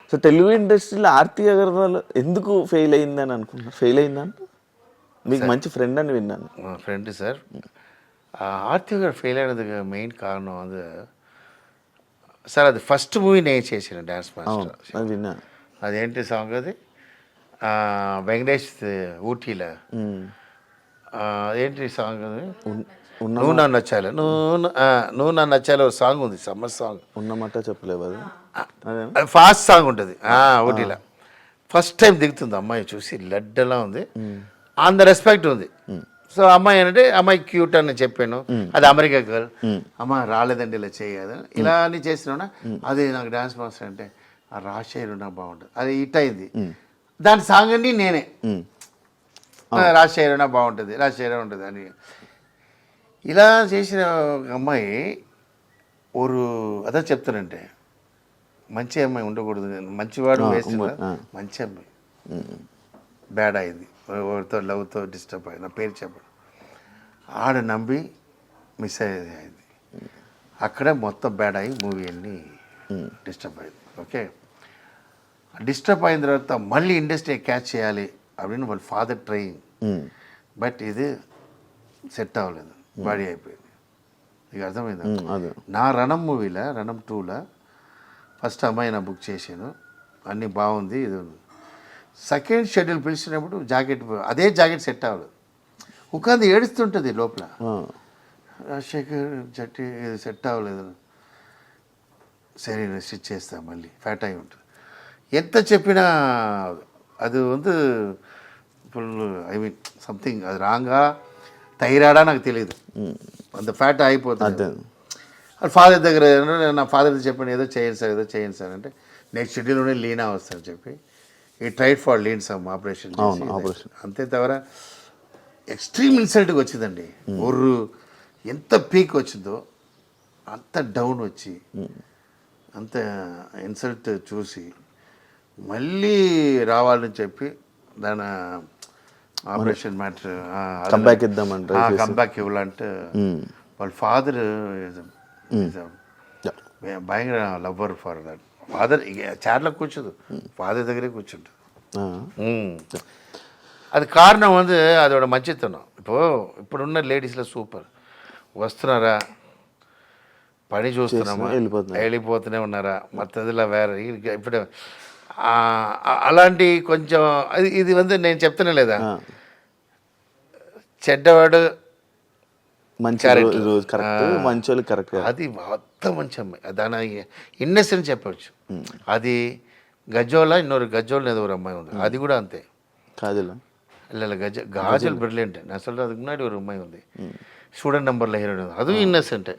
So Telugu ఇండస్ట్రీలో ఆర్తి అగర్వాల్ ఎందుకు fail అయిందని అనుకుంటున్నా? ఫెయిల్ అయిందని మీకు మంచి ఫ్రెండ్ అని విన్నాను. ఫ్రెండ్ సార్, ఆర్తి గారు ఫెయిల్ అయినதுக்கு మెయిన్ కారణం అది సార్, అది ఫస్ట్ మూవీ నేను చేసిన డ్యాన్స్ మాస్టర్. అది విన్నా. అదేంటి సాంగ్ అది, వెంకటేష్ ఊటీలో ఏంటి సాంగ్ అది, నువ్వు నన్ను నచ్చాలి, నువ్వు నన్ను నచ్చాలి ఒక సాంగ్ ఉంది, సమ్మర్ సాంగ్. ఉన్నమాట చెప్పలేవు అది. అది ఫాస్ట్ సాంగ్ ఉంటుంది ఊటీలో. ఫస్ట్ టైం దిగుతుంది అమ్మాయి, చూసి లడ్డలా ఉంది, ఆన్ ద రెస్పెక్ట్ ఉంది. సో అమ్మాయి అంటే అమ్మాయి క్యూట్ అని చెప్పాను, అది అమెరికా గర్ల్, అమ్మ రాలేదండి ఇలా చేయదు ఇలా అని చేసినా, అది నాకు డ్యాన్స్ మాస్టర్ అంటే ఆ రాజశేఖర్ నాకు బాగుంటుంది, అది హిట్ అయింది. దాని సాంగ్ అన్ని నేనే, రాజశేఖర్ బాగుంటుంది, రాజశేఖర్ ఉంటుంది అని ఇలా చేసిన అమ్మాయి ஒரு అదే చెప్తానంటే మంచి అమ్మాయి ఉండకూడదు, మంచివాడు వేస్ట్, మంచి అమ్మాయి బ్యాడ్ అయింది, ఎవరితో లవ్తో డిస్టర్బ్ అయింది, నా పేరు చెప్పడం ఆడ నమ్మి మిస్ అయింది. అక్కడే మొత్తం బ్యాడ్ అయ్యి మూవీ అన్ని డిస్టర్బ్ అయింది. ఓకే, డిస్టర్బ్ అయిన తర్వాత మళ్ళీ ఇండస్ట్రీ క్యాచ్ చేయాలి அப்படின்னு వాళ్ళ ఫాదర్ ట్రైయింగ్, బట్ ఇది సెట్ అవ్వలేదు, బాడీ అయిపోయింది. ఇక అర్థమైంది. నా రణం మూవీలో, రణం 2లో ఫస్ట్ అమ్మాయి నా బుక్ చేశాను, అన్నీ బాగుంది. ఇది సెకండ్ షెడ్యూల్ పిలిచినప్పుడు జాకెట్, అదే జాకెట్ సెట్ అవ్వలేదు, ఉకాంది ఏడుస్తుంటుంది లోపల, రాజశేఖర్ జట్టి ఇది సెట్ అవ్వలేదు, సరే స్టిచ్ చేస్తా మళ్ళీ ఫ్యాట్ అయి ఉంటుంది. ఎంత చెప్పినా అది வந்து ఫుల్, ఐ మీన్ సంథింగ్ అది రాంగా థైరాయిడా నాకు తెలియదు, అంత ఫ్యాట్ అయిపోతుంది. ఫాదర్ దగ్గర నా ఫాదర్ చెప్పాను ఏదో చేయండి సార్, ఏదో చేయండి సార్ అంటే నెక్స్ట్ షెడ్యూల్లోనే లీనా వస్తారని చెప్పి ఈ tried for lean some operation అంతే. తవర ఎక్స్ట్రీమ్ ఇన్సల్ట్గా వచ్చిందండి. ఒర్రు ఎంత పీక్ వచ్చిందో అంత డౌన్ వచ్చి అంత ఇన్సల్ట్ చూసి మళ్ళీ రావాలని చెప్పి దాని ఆపరేషన్ మ్యాటర్ కంబ్యాక్ ఇవ్వాలంటే వాళ్ళ ఫాదర్ భయంకర లవ్వర్ ఫర్ దట్. ఫాదర్ చైర్లో కూర్చోదు, ఫాదర్ దగ్గరే కూర్చుంటుంది. అది కారణం வந்து அதோட మంచితనం. ఇప్పుడున్న లేడీస్లో సూపర్ వస్తున్నారా, పని చూస్తున్నామా, వెళ్ళిపోతూనే ఉన్నారా, మత్తదిలా వేరే ఇప్పుడు అలాంటి కొంచెం ఇది வந்து నేను చెప్తానే లేదా, చెడ్డవాడు మంచోళ్ళు కరెక్ట్, అది మొత్తం మంచి అమ్మాయి, దాని ఇన్నెసెన్స్ చెప్పవచ్చు. అది గజ్జోల ఇంకొరు గజ్జోల్ ఏదో ఒక అమ్మాయి ఉంది, అది కూడా అంతే. కాజల్ இல்லை காஜல் பிரில்லியன்ட். நான் சொல்கிறது அதுக்கு முன்னாடி ஒரு உண்மை வந்து ஸ்டூடெண்ட் நம்பரில் ஹீரோயின் வந்து அதுவும் இன்னசென்ட்டு.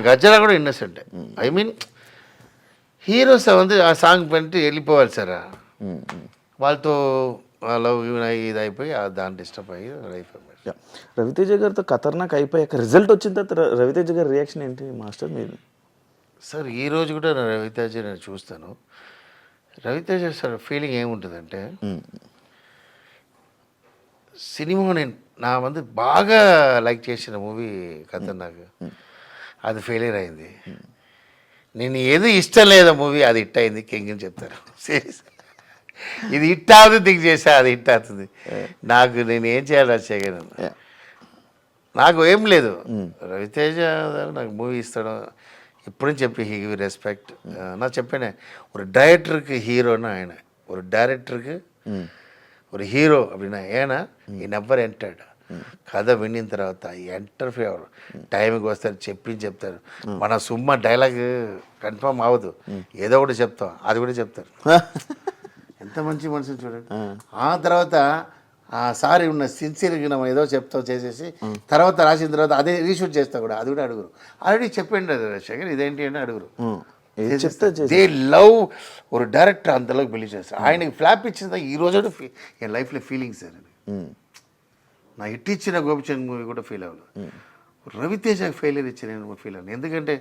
గజల కూడా இன்னசென்ட்டு. ఐ మీన్ హీరోస్ வந்து ఆ సాంగ్ பண்ணிட்டு వెళ్ళిపోవాలి సార్, వాళ్ళతో లవ్ ఇది అయిపోయి దాన్ని డిస్టర్బ్ అయ్యి అయిపోయి. రవితేజ గారితో ఖతర్నాక్ అయిపోయాక రిజల్ట్ వచ్చిన తర్వాత రవితేజ గారి రియాక్షన్ ఏంటి మాస్టర్ మీరు? సార్ ఈరోజు కూడా రవితేజ నేను చూస్తాను. రవితేజ సార్ ఫీలింగ్ ఏముంటుందంటే, సినిమా నేను నా வந்து బాగా లైక్ చేసిన మూవీ ఖతర్నాక్, అది ఫెయిలియర్ అయింది. నేను ఏది ఇష్టం లేదా మూవీ, అది హిట్ అయింది కింగ్ అని చెప్తారు. సీరియస్, ఇది హిట్ అవుతుంది థింక్ చేసా, అది హిట్ అవుతుంది. నాకు నేను ఏం చేయాలి అది చేయగలను, నాకు ఏం లేదు. రవితేజ నాకు మూవీ ఇస్తాడు ఇప్పుడు చెప్పి హీ గివ్ రెస్పెక్ట్. நான் చెప్పానే ஒரு டைரக்டருக்கு ஹீரோன்னு ఆయన, ஒரு டைரக்டருக்கு ஒரு హీరో அப்படின்னா ఏనా ఈ నెవర్ ఎంటర్డ్. కథ వినిన తర్వాత ఎంటర్ ఫేవర్ టైంకి వస్తారు, చెప్తారు. మన సుమ్మ డైలాగ్ కన్ఫర్మ్ అవ్వదు, ఏదో ఒకటి చెప్తాం, అది కూడా చెప్తారు. ఎంత మంచి మనుషులు చూడండి. ఆ తర్వాత సారీ ఉన్న సిన్సియర్గా మనం ఏదో చెప్తాం చేసేసి తర్వాత రాసిన తర్వాత అదే రీషూట్ చేస్తా కూడా, అది కూడా అడుగురు. ఆల్రెడీ చెప్పండి రాజశేఖర్ ఇదేంటి అని అడుగురు. దే లవ్ ఒక డైరెక్టర్ అంతలోకి బిలీవ్ చేస్తారు. ఆయనకి ఫ్లాప్ ఇచ్చిందా ఈ రోజు ఎన్ లైఫ్లో ఫీలింగ్ సార్. నా హిట్ ఇచ్చిన గోపిచంద్ మూవీ కూడా ఫీల్ అవ్వలేదు, రవితేజ ఫెయిలియర్ ఇచ్చిన ఫీల్ అవ్వను. ఎందుకంటే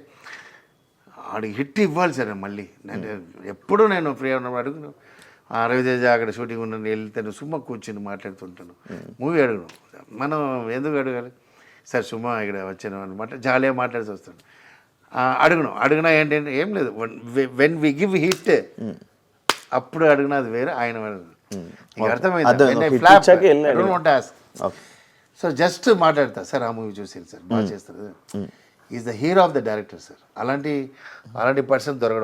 ఆడికి హిట్ ఇవ్వాలి సార్. మళ్ళీ అంటే ఎప్పుడూ నేను ఫ్రీ ఉన్నప్పుడు అడుగును, రవితేజ అక్కడ షూటింగ్ ఉన్న వెళ్తాను, సుమ్మ కూర్చొని మాట్లాడుతుంటాను, మూవీ అడుగును. మనం ఎందుకు అడగాలి సార్, సుమ్మ ఇక్కడ వచ్చాను అనమాట, జాలీగా మాట్లాడుతూ వస్తాను. అడుగునా ఏంటంటే ఏం లేదు, వెన్ వి గివ్ హిట్ అప్పుడు అడిగినా అది వేరే, ఆయన అర్థమైంది. సో జస్ట్ మాట్లాడతా సార్, ఆ మూవీ చూసి సార్ బాగా చేస్తారు, is the hero of the director sir, అలాంటి పర్సన్ దొరకడం